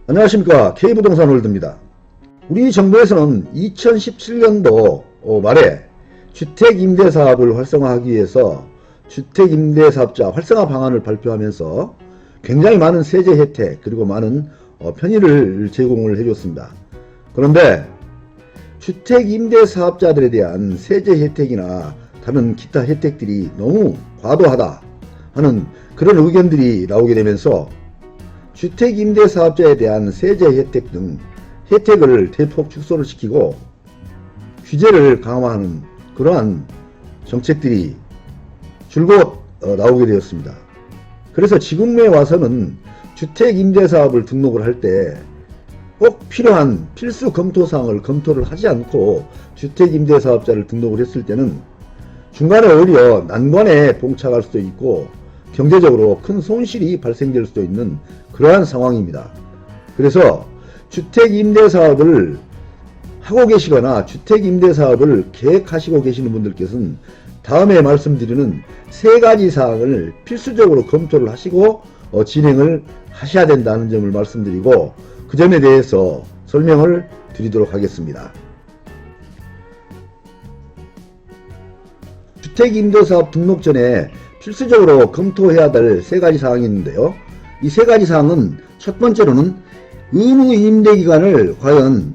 안녕하십니까. K부동산월드입니다. 우리 정부에서는 2017년도 말에 주택임대사업을 활성화하기 위해서 주택임대사업자 활성화 방안을 발표하면서 굉장히 많은 세제 혜택 그리고 많은 편의를 제공을 해줬습니다. 그런데 주택임대사업자들에 대한 세제 혜택이나 다른 기타 혜택들이 너무 과도하다 하는 그런 의견들이 나오게 되면서 주택임대사업자에 대한 세제 혜택 등 혜택을 대폭 축소를 시키고 규제를 강화하는 그러한 정책들이 줄곧 나오게 되었습니다. 그래서 지금에 와서는 주택임대사업을 등록을 할 때 꼭 필요한 필수 검토사항을 검토를 하지 않고 주택임대사업자를 등록을 했을 때는 중간에 오히려 난관에 봉착할 수도 있고 경제적으로 큰 손실이 발생될 수도 있는 그러한 상황입니다. 그래서 주택임대사업을 하고 계시거나 주택임대사업을 계획하시고 계시는 분들께서는 다음에 말씀드리는 세 가지 사항을 필수적으로 검토를 하시고 진행을 하셔야 된다는 점을 말씀드리고 그 점에 대해서 설명을 드리도록 하겠습니다. 주택임대사업 등록 전에 필수적으로 검토해야 될 세 가지 사항이 있는데요. 이 세 가지 사항은 첫 번째로는 의무 임대기간을 과연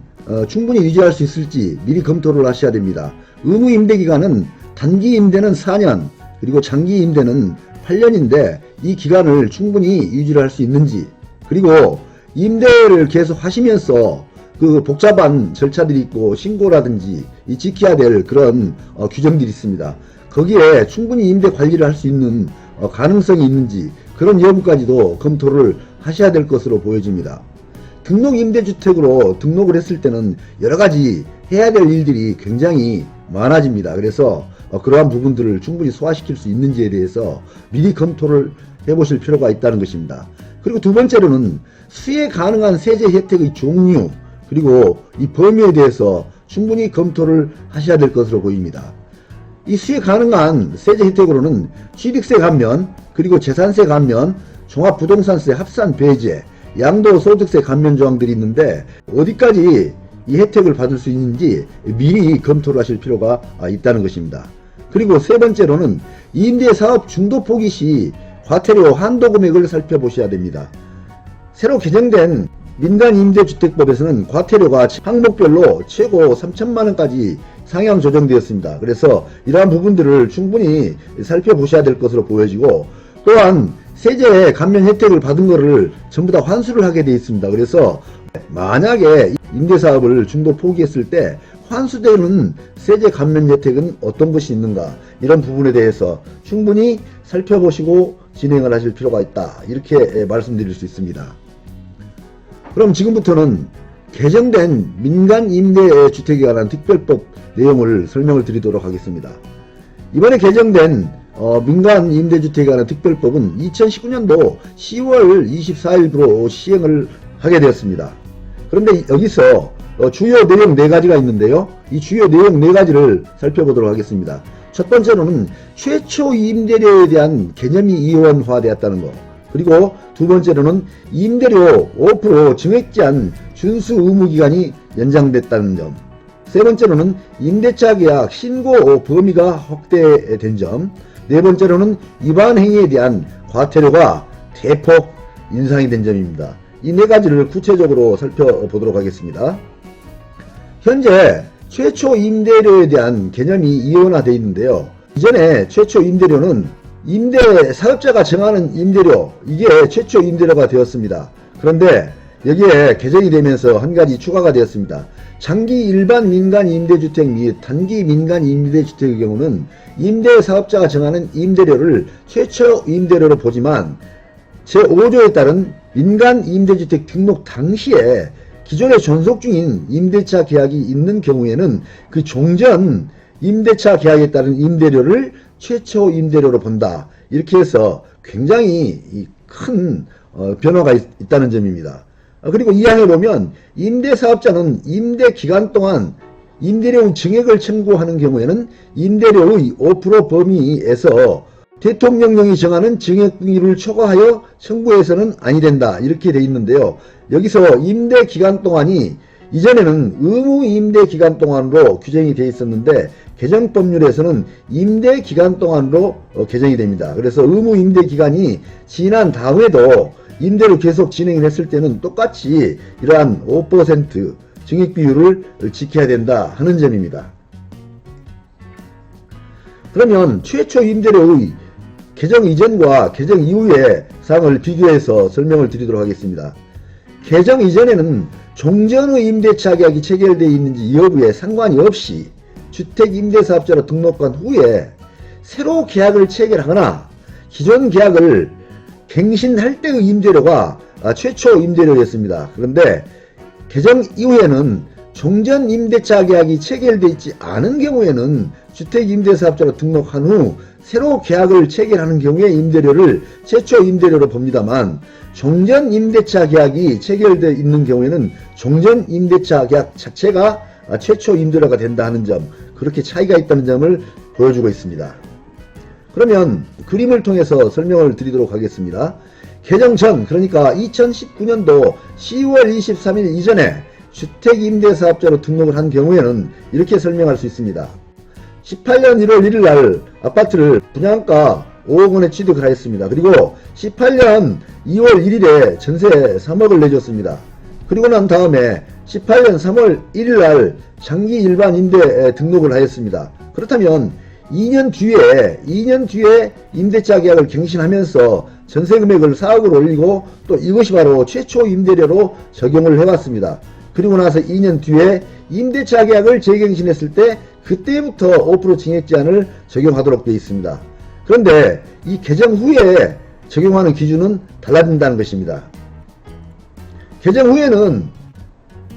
충분히 유지할 수 있을지 미리 검토를 하셔야 됩니다. 의무 임대기간은 단기 임대는 4년 그리고 장기 임대는 8년인데 이 기간을 충분히 유지를 할 수 있는지, 그리고 임대를 계속 하시면서 그 복잡한 절차들이 있고 신고라든지 이 지켜야 될 그런 규정들이 있습니다. 거기에 충분히 임대 관리를 할 수 있는 가능성이 있는지 그런 여부까지도 검토를 하셔야 될 것으로 보여집니다. 등록 임대주택으로 등록을 했을 때는 여러가지 해야 될 일들이 굉장히 많아집니다. 그래서 그러한 부분들을 충분히 소화시킬 수 있는지에 대해서 미리 검토를 해보실 필요가 있다는 것입니다. 그리고 두 번째로는 수혜 가능한 세제 혜택의 종류 그리고 이 범위에 대해서 충분히 검토를 하셔야 될 것으로 보입니다. 이 수혜 가능한 세제 혜택으로는 취득세 감면, 그리고 재산세 감면, 종합부동산세 합산 배제, 양도소득세 감면 조항들이 있는데 어디까지 이 혜택을 받을 수 있는지 미리 검토를 하실 필요가 있다는 것입니다. 그리고 세 번째로는 임대사업 중도 포기 시 과태료 한도 금액을 살펴보셔야 됩니다. 새로 개정된 민간임대주택법에서는 과태료가 항목별로 최고 3천만원까지 상향 조정되었습니다. 그래서 이러한 부분들을 충분히 살펴보셔야 될 것으로 보여지고, 또한 세제 감면 혜택을 받은 것을 전부 다 환수를 하게 되어 있습니다. 그래서 만약에 임대사업을 중도 포기했을 때 환수되는 세제 감면 혜택은 어떤 것이 있는가, 이런 부분에 대해서 충분히 살펴보시고 진행을 하실 필요가 있다, 이렇게 말씀드릴 수 있습니다. 그럼 지금부터는 개정된 민간임대주택에 관한 특별법 내용을 설명을 드리도록 하겠습니다. 이번에 개정된 민간임대주택에 관한 특별법은 2019년도 10월 24일부로 시행을 하게 되었습니다. 그런데 여기서 주요 내용 4가지가 있는데요. 이 주요 내용 4가지를 살펴보도록 하겠습니다. 첫 번째로는 최초 임대료에 대한 개념이 이원화되었다는 것, 그리고 두 번째로는 임대료 5% 증액 제한 준수 의무 기간이 연장됐다는 점, 세 번째로는 임대차 계약 신고 범위가 확대된 점, 네 번째로는 위반 행위에 대한 과태료가 대폭 인상이 된 점입니다. 이 네 가지를 구체적으로 살펴보도록 하겠습니다. 현재 최초 임대료에 대한 개념이 이원화되어 있는데요. 이전에 최초 임대료는 임대 사업자가 정하는 임대료, 이게 최초 임대료가 되었습니다. 그런데 여기에 개정이 되면서 한 가지 추가가 되었습니다. 장기 일반 민간 임대주택 및 단기 민간 임대주택의 경우는 임대사업자가 정하는 임대료를 최초 임대료로 보지만 제5조에 따른 민간 임대주택 등록 당시에 기존에 존속 중인 임대차 계약이 있는 경우에는 그 종전 임대차 계약에 따른 임대료를 최초 임대료로 본다, 이렇게 해서 굉장히 큰 변화가 있다는 점입니다. 그리고 이 항에 보면 임대사업자는 임대기간 동안 임대료 증액을 청구하는 경우에는 임대료의 5% 범위에서 대통령령이 정하는 증액비율을 초과하여 청구해서는 아니 된다. 이렇게 돼 있는데요. 여기서 임대 기간 동안이 이전에는 의무 임대 기간 동안으로 규정이 되어 있었는데 개정법률에서는 임대 기간 동안으로 개정이 됩니다. 그래서 의무 임대 기간이 지난 다음에도 임대를 계속 진행을 했을 때는 똑같이 이러한 5% 증액 비율을 지켜야 된다 하는 점입니다. 그러면 최초 임대료의 개정 이전과 개정 이후의 사항을 비교해서 설명을 드리도록 하겠습니다. 개정 이전에는 종전의 임대차 계약이 체결되어 있는지 여부에 상관이 없이 주택임대사업자로 등록한 후에 새로 계약을 체결하거나 기존 계약을 갱신할 때의 임대료가 최초 임대료였습니다. 그런데 개정 이후에는 종전 임대차 계약이 체결되어 있지 않은 경우에는 주택임대사업자로 등록한 후 새로 계약을 체결하는 경우에 임대료를 최초 임대료로 봅니다만 종전 임대차 계약이 체결되어 있는 경우에는 종전 임대차 계약 자체가 최초 임대료가 된다 하는 점, 그렇게 차이가 있다는 점을 보여주고 있습니다. 그러면 그림을 통해서 설명을 드리도록 하겠습니다. 개정 전, 그러니까 2019년도 10월 23일 이전에 주택임대사업자로 등록을 한 경우에는 이렇게 설명할 수 있습니다. 18년 1월 1일 날 아파트를 분양가 5억 원에 취득을 하였습니다. 그리고 18년 2월 1일에 전세 3억을 내줬습니다. 그리고 난 다음에 18년 3월 1일 날 장기 일반 임대 등록을 하였습니다. 그렇다면 2년 뒤에 임대차 계약을 갱신하면서 전세 금액을 4억으로 올리고 또 이것이 바로 최초 임대료로 적용을 해왔습니다. 그리고 나서 2년 뒤에 임대차 계약을 재갱신했을 때 그때부터 5% 증액 제한을 적용하도록 되어 있습니다. 그런데 이 개정 후에 적용하는 기준은 달라진다는 것입니다. 개정 후에는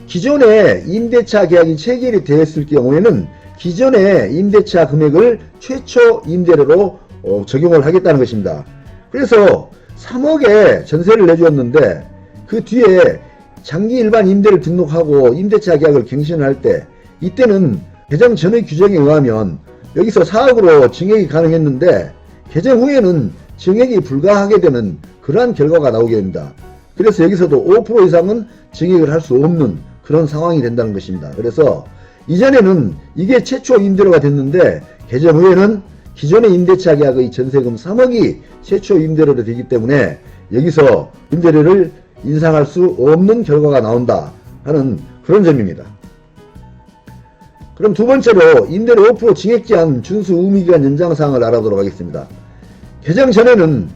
기존의 임대차 계약이 체결이 되었을 경우에는 기존의 임대차 금액을 최초 임대료로 적용을 하겠다는 것입니다. 그래서 3억에 전세를 내주었는데 그 뒤에 장기 일반 임대를 등록하고 임대차 계약을 갱신할 때 이때는 개정 전의 규정에 의하면 여기서 4억으로 증액이 가능했는데 개정 후에는 증액이 불가하게 되는 그러한 결과가 나오게 됩니다. 그래서 여기서도 5% 이상은 증액을 할 수 없는 그런 상황이 된다는 것입니다. 그래서 이전에는 이게 최초 임대료가 됐는데 개정 후에는 기존의 임대차 계약의 전세금 3억이 최초 임대료로 되기 때문에 여기서 임대료를 인상할 수 없는 결과가 나온다 하는 그런 점입니다. 그럼 두 번째로 임대료 5% 증액 제한 준수 의무기간 연장 사항을 알아보도록 하겠습니다. 개정 전에는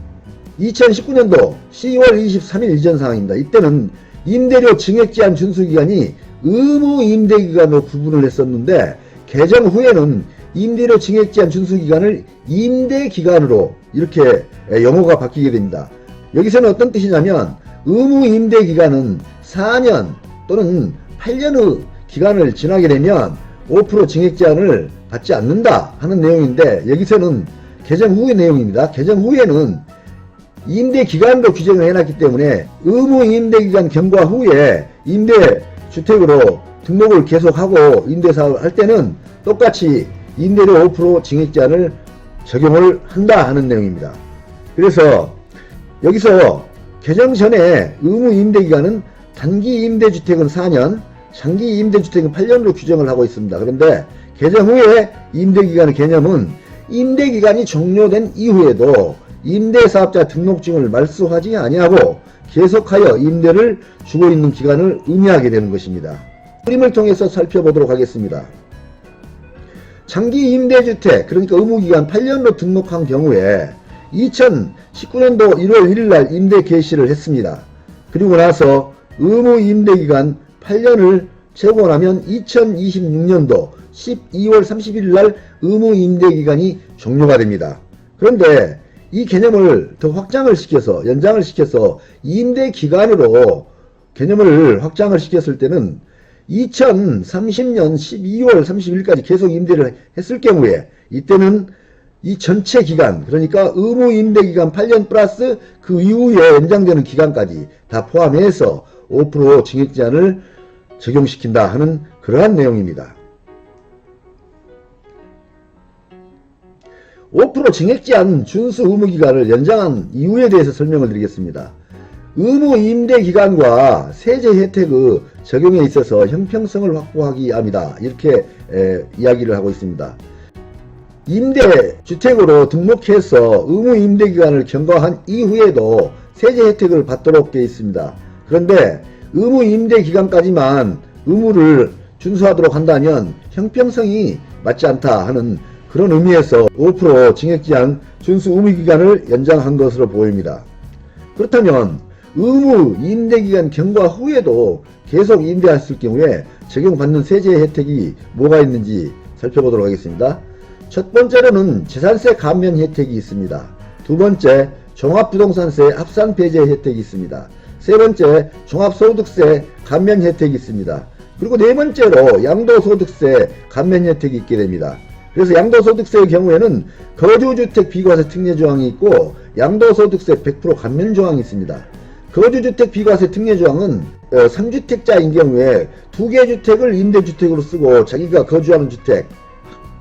2019년도 10월 23일 이전 사항입니다. 이때는 임대료 증액 제한 준수 기간이 의무 임대 기간으로 구분을 했었는데 개정 후에는 임대료 증액 제한 준수 기간을 임대 기간으로 이렇게 용어가 바뀌게 됩니다. 여기서는 어떤 뜻이냐면 의무 임대 기간은 4년 또는 8년의 기간을 지나게 되면 5% 증액 제한을 받지 않는다 하는 내용인데 여기서는 개정 후의 내용입니다. 개정 후에는 임대 기간으로 규정을 해놨기 때문에 의무 임대 기간 경과 후에 임대 주택으로 등록을 계속하고 임대사업을 할 때는 똑같이 임대료 5% 증액 제한을 적용을 한다 하는 내용입니다. 그래서 여기서 개정 전에 의무 임대 기간은 단기 임대주택은 4년, 장기 임대주택은 8년으로 규정을 하고 있습니다. 그런데 개정 후에 임대기간의 개념은 임대기간이 종료된 이후에도 임대사업자 등록증을 말소하지 아니하고 계속하여 임대를 주고 있는 기간을 의미하게 되는 것입니다. 그림을 통해서 살펴보도록 하겠습니다. 장기 임대주택, 그러니까 의무기간 8년으로 등록한 경우에 2019년도 1월 1일 날 임대 개시를 했습니다. 그리고 나서 의무 임대기간 8년을 채우고 나면 2026년도 12월 31일 날 의무 임대기간이 종료가 됩니다. 그런데 이 개념을 더 확장을 시켜서 연장을 시켜서 임대기간으로 개념을 확장을 시켰을 때는 2030년 12월 30일까지 계속 임대를 했을 경우에 이때는 이 전체 기간, 그러니까 의무 임대기간 8년 플러스 그 이후에 연장되는 기간까지 다 포함해서 5% 증액 제한을 적용시킨다 하는 그러한 내용입니다. 5% 증액제한 준수 의무기간을 연장한 이유에 대해서 설명을 드리겠습니다. 의무 임대 기간과 세제 혜택의 적용에 있어서 형평성을 확보하기 위함이다. 이렇게 이야기를 하고 있습니다. 임대주택으로 등록해서 의무 임대 기간을 경과한 이후에도 세제 혜택을 받도록 되어 있습니다. 그런데 의무 임대 기간까지만 의무를 준수하도록 한다면 형평성이 맞지 않다 하는 그런 의미에서 5% 증액제한 준수 의무 기간을 연장한 것으로 보입니다. 그렇다면 의무 임대기간 경과 후에도 계속 임대했을 경우에 적용받는 세제 혜택이 뭐가 있는지 살펴보도록 하겠습니다. 첫 번째로는 재산세 감면 혜택이 있습니다. 두 번째, 종합부동산세 합산 배제 혜택이 있습니다. 세 번째, 종합소득세 감면 혜택이 있습니다. 그리고 네 번째로 양도소득세 감면 혜택이 있게 됩니다. 그래서 양도소득세의 경우에는 거주주택 비과세 특례 조항이 있고 양도소득세 100% 감면 조항이 있습니다. 거주주택 비과세 특례 조항은 3주택자인 경우에 2개 주택을 임대주택으로 쓰고 자기가 거주하는 주택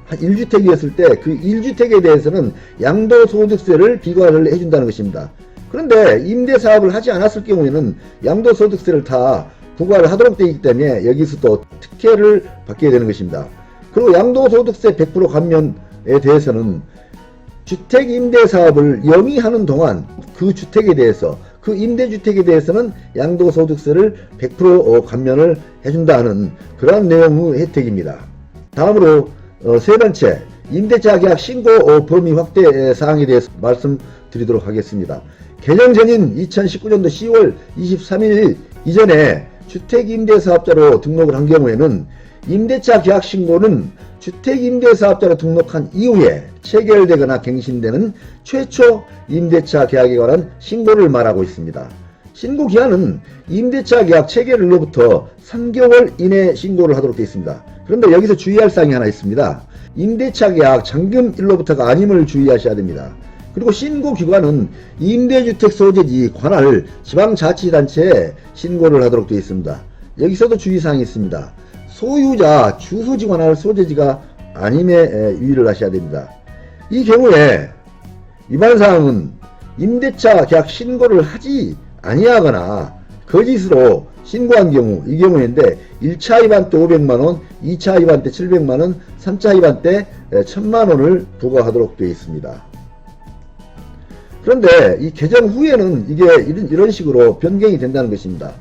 1주택이었을 때 그 1주택에 대해서는 양도소득세를 비과를 해준다는 것입니다. 그런데 임대사업을 하지 않았을 경우에는 양도소득세를 다 부과를 하도록 되어 있기 때문에 여기서 또 특혜를 받게 되는 것입니다. 그리고 양도소득세 100% 감면에 대해서는 주택 임대사업을 영위하는 동안 그 주택에 대해서 그 임대주택에 대해서는 양도소득세를 100% 감면을 해준다는 그러한 내용의 혜택입니다. 다음으로 세 번째, 임대차 계약 신고 범위 확대 사항에 대해서 말씀드리도록 하겠습니다. 개정 전인 2019년도 10월 23일 이전에 주택임대사업자로 등록을 한 경우에는 임대차 계약 신고는 주택임대사업자로 등록한 이후에 체결되거나 갱신되는 최초 임대차 계약에 관한 신고를 말하고 있습니다. 신고기한은 임대차 계약 체결일로부터 3개월 이내 신고를 하도록 되어 있습니다. 그런데 여기서 주의할 사항이 하나 있습니다. 임대차 계약 잔금일로부터가 아님을 주의하셔야 됩니다. 그리고 신고기관은 임대주택 소재지 관할 지방자치단체에 신고를 하도록 되어 있습니다. 여기서도 주의사항이 있습니다. 소유자 주소지 관할 소재지가 아님에 유의를 하셔야 됩니다. 이 경우에 위반사항은 임대차 계약 신고를 하지 아니하거나 거짓으로 신고한 경우, 이 경우인데 1차 위반 때 500만원, 2차 위반 때 700만원, 3차 위반 때 1000만원을 부과하도록 되어 있습니다. 그런데 이 개정 후에는 이게 이런 식으로 변경이 된다는 것입니다.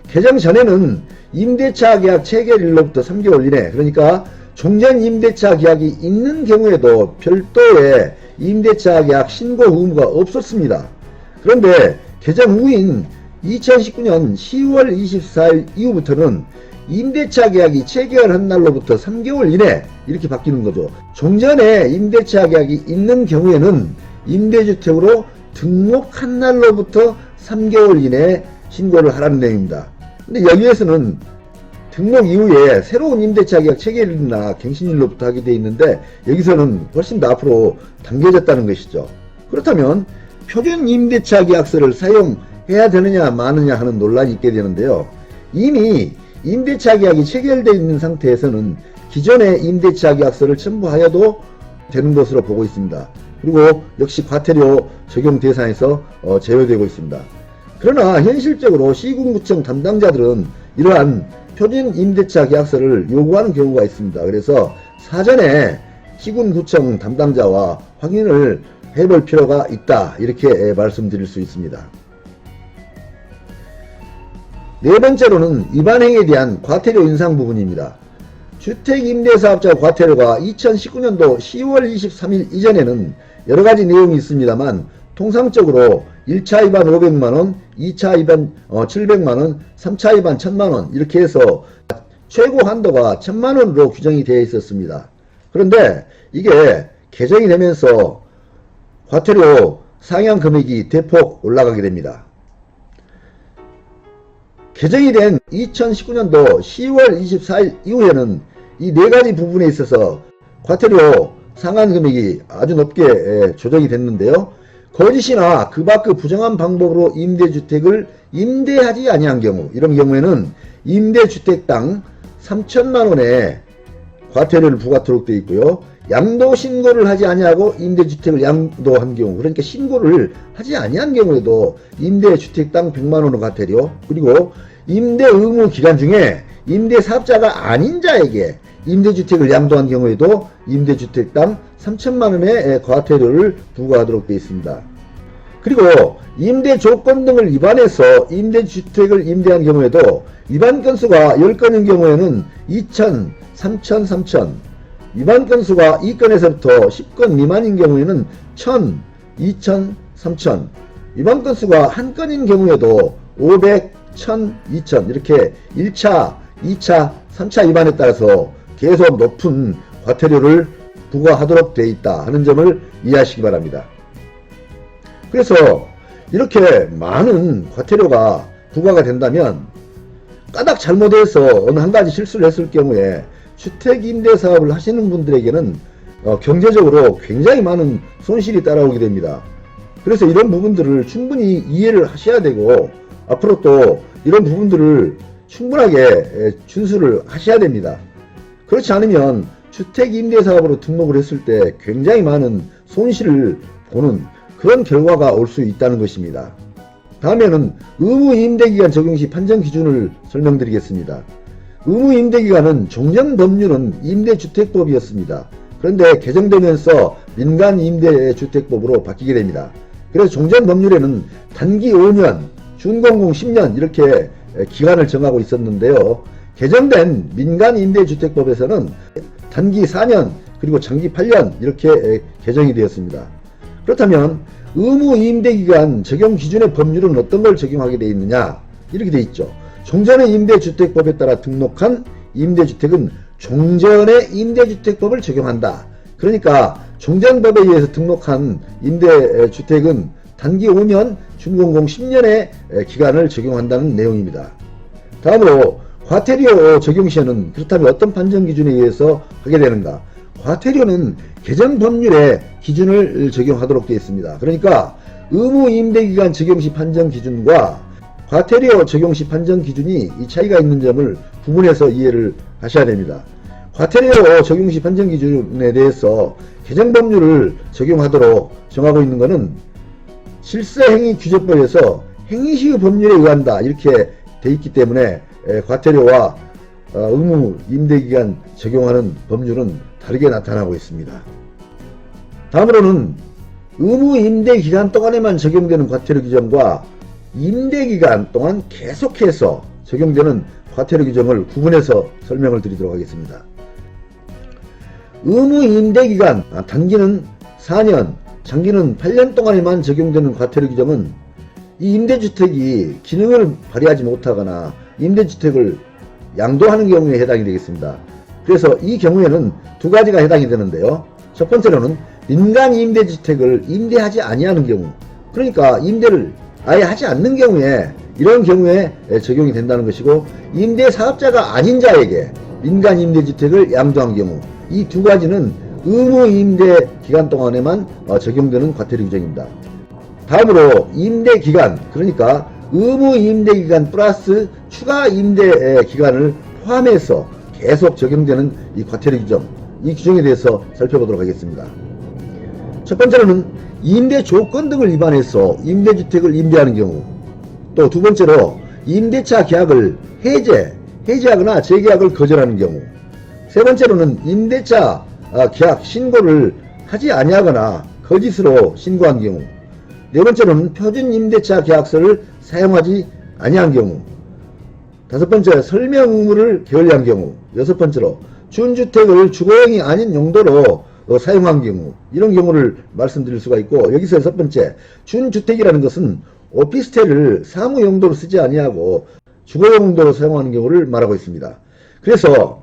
개정 전에는 임대차 계약 체결일로부터 3개월 이내, 그러니까 종전 임대차 계약이 있는 경우에도 별도의 임대차 계약 신고 의무가 없었습니다. 그런데 개정 후인 2019년 10월 24일 이후부터는 임대차 계약이 체결한 날로부터 3개월 이내 이렇게 바뀌는 거죠. 종전에 임대차 계약이 있는 경우에는 임대주택으로 등록한 날로부터 3개월 이내에 신고를 하라는 내용입니다. 근데 여기에서는 등록 이후에 새로운 임대차 계약 체결일이나 갱신일로부터 하게 되어 있는데 여기서는 훨씬 더 앞으로 당겨졌다는 것이죠. 그렇다면 표준 임대차 계약서를 사용해야 되느냐 마느냐 하는 논란이 있게 되는데요. 이미 임대차 계약이 체결되어 있는 상태에서는 기존의 임대차 계약서를 첨부하여도 되는 것으로 보고 있습니다. 그리고 역시 과태료 적용 대상에서 제외되고 있습니다. 그러나 현실적으로 시군구청 담당자들은 이러한 표준 임대차 계약서를 요구하는 경우가 있습니다. 그래서 사전에 시군구청 담당자와 확인을 해볼 필요가 있다, 이렇게 말씀드릴 수 있습니다. 네 번째로는 위반행위에 대한 과태료 인상 부분입니다. 주택임대사업자 과태료가 2019년도 10월 23일 이전에는 여러가지 내용이 있습니다만 통상적으로 1차 위반 500만원, 2차 위반 700만원, 3차 위반 1000만원 이렇게 해서 최고 한도가 1000만원으로 규정이 되어 있었습니다. 그런데 이게 개정이 되면서 과태료 상향 금액이 대폭 올라가게 됩니다. 개정이 된 2019년도 10월 24일 이후에는 이 네 가지 부분에 있어서 과태료 상한 금액이 아주 높게 조정이 됐는데요. 거짓이나 그 밖의 부정한 방법으로 임대주택을 임대하지 아니한 경우, 이런 경우에는 임대주택당 3천만원의 과태료를 부과하도록 되어 있고요. 양도 신고를 하지 아니하고 임대주택을 양도한 경우, 그러니까 신고를 하지 아니한 경우에도 임대주택당 100만원의 과태료, 그리고 임대 의무 기간 중에 임대사업자가 아닌 자에게 임대주택을 양도한 경우에도 임대주택당 3천만원의 과태료를 부과하도록 되어 있습니다. 그리고 임대 조건 등을 위반해서 임대주택을 임대한 경우에도 위반 건수가 10건인 경우에는 2천, 3천, 3천, 위반 건수가 2건에서부터 10건 미만인 경우에는 1000, 2000, 3000, 위반 건수가 1건인 경우에도 500, 1000, 2000 이렇게 1차, 2차, 3차 위반에 따라서 계속 높은 과태료를 부과하도록 되어 있다 하는 점을 이해하시기 바랍니다. 그래서 이렇게 많은 과태료가 부과가 된다면 까닭 잘못해서 어느 한 가지 실수를 했을 경우에 주택임대사업을 하시는 분들에게는 경제적으로 굉장히 많은 손실이 따라오게 됩니다. 그래서 이런 부분들을 충분히 이해를 하셔야 되고 앞으로 또 이런 부분들을 충분하게 준수를 하셔야 됩니다. 그렇지 않으면 주택임대사업으로 등록을 했을 때 굉장히 많은 손실을 보는 그런 결과가 올 수 있다는 것입니다. 다음에는 의무임대기간 적용 시 판정 기준을 설명드리겠습니다. 의무임대기간은 종전 법률은 임대주택법이었습니다. 그런데 개정되면서 민간임대주택법으로 바뀌게 됩니다. 그래서 종전 법률에는 단기 5년, 준공공 10년 이렇게 기간을 정하고 있었는데요. 개정된 민간임대주택법에서는 단기 4년 그리고 장기 8년 이렇게 개정이 되었습니다. 그렇다면 의무임대기간 적용 기준의 법률은 어떤 걸 적용하게 되어 있느냐 이렇게 되어 있죠. 종전의 임대주택법에 따라 등록한 임대주택은 종전의 임대주택법을 적용한다. 그러니까 종전법에 의해서 등록한 임대주택은 단기 5년, 준공공 10년의 기간을 적용한다는 내용입니다. 다음으로 과태료 적용 시에는 그렇다면 어떤 판정 기준에 의해서 하게 되는가? 과태료는 개정 법률의 기준을 적용하도록 되어 있습니다. 그러니까 의무임대기간 적용 시 판정 기준과 과태료 적용 시 판정 기준이 이 차이가 있는 점을 구분해서 이해를 하셔야 됩니다. 과태료 적용 시 판정 기준에 대해서 개정 법률을 적용하도록 정하고 있는 것은 실세행위규제법에서 행위시의 법률에 의한다 이렇게 되어 있기 때문에 과태료와 의무 임대기간 적용하는 법률은 다르게 나타나고 있습니다. 다음으로는 의무 임대기간 동안에만 적용되는 과태료 규정과 임대기간 동안 계속해서 적용되는 과태료 규정을 구분해서 설명을 드리도록 하겠습니다. 의무 임대기간 단기는 4년, 장기는 8년 동안에만 적용되는 과태료 규정은 이 임대주택이 기능을 발휘하지 못하거나 임대주택을 양도하는 경우에 해당이 되겠습니다. 그래서 이 경우에는 두 가지가 해당이 되는데요. 첫 번째로는 민간 임대주택을 임대하지 아니하는 경우, 그러니까 임대를 아예 하지 않는 경우에 이런 경우에 적용이 된다는 것이고, 임대사업자가 아닌 자에게 민간 임대주택을 양도한 경우, 이 두 가지는 의무 임대 기간 동안에만 적용되는 과태료 규정입니다. 다음으로 임대 기간, 그러니까 의무 임대 기간 플러스 추가 임대 기간을 포함해서 계속 적용되는 이 과태료 규정, 이 규정에 대해서 살펴보도록 하겠습니다. 첫 번째로는 임대 조건 등을 위반해서 임대주택을 임대하는 경우, 또 두 번째로 임대차 계약을 해지하거나 재계약을 거절하는 경우, 세 번째로는 임대차 계약 신고를 하지 아니하거나 거짓으로 신고한 경우, 네 번째로는 표준 임대차 계약서를 사용하지 아니한 경우, 다섯 번째 설명 의무를 게을리한 경우, 여섯 번째로 준주택을 주거용이 아닌 용도로 사용한 경우, 이런 경우를 말씀드릴 수가 있고, 여기서 여섯 번째 준주택이라는 것은 오피스텔을 사무 용도로 쓰지 아니하고 주거 용도로 사용하는 경우를 말하고 있습니다. 그래서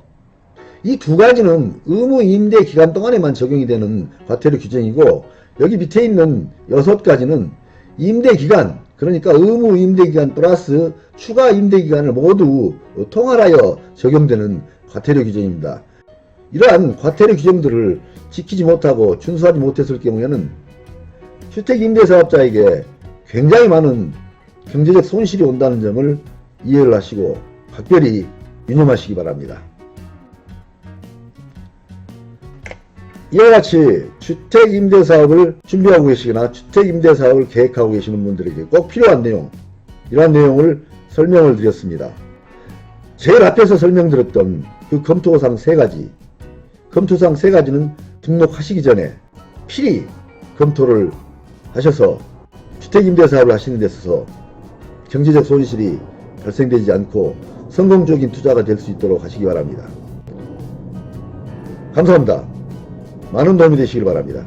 이 두 가지는 의무 임대 기간 동안에만 적용이 되는 과태료 규정이고, 여기 밑에 있는 여섯 가지는 임대 기간, 그러니까 의무 임대 기간 플러스 추가 임대 기간을 모두 통할하여 적용되는 과태료 규정입니다. 이러한 과태료 규정들을 지키지 못하고 준수하지 못했을 경우에는 주택임대사업자에게 굉장히 많은 경제적 손실이 온다는 점을 이해를 하시고 각별히 유념하시기 바랍니다. 이와 같이 주택임대사업을 준비하고 계시거나 주택임대사업을 계획하고 계시는 분들에게 꼭 필요한 내용, 이러한 내용을 설명을 드렸습니다. 제일 앞에서 설명드렸던 그 검토사항 3가지, 검토사항 3가지는 등록하시기 전에 필히 검토를 하셔서 주택임대사업을 하시는 데 있어서 경제적 손실이 발생되지 않고 성공적인 투자가 될 수 있도록 하시기 바랍니다. 감사합니다. 많은 도움이 되시길 바랍니다.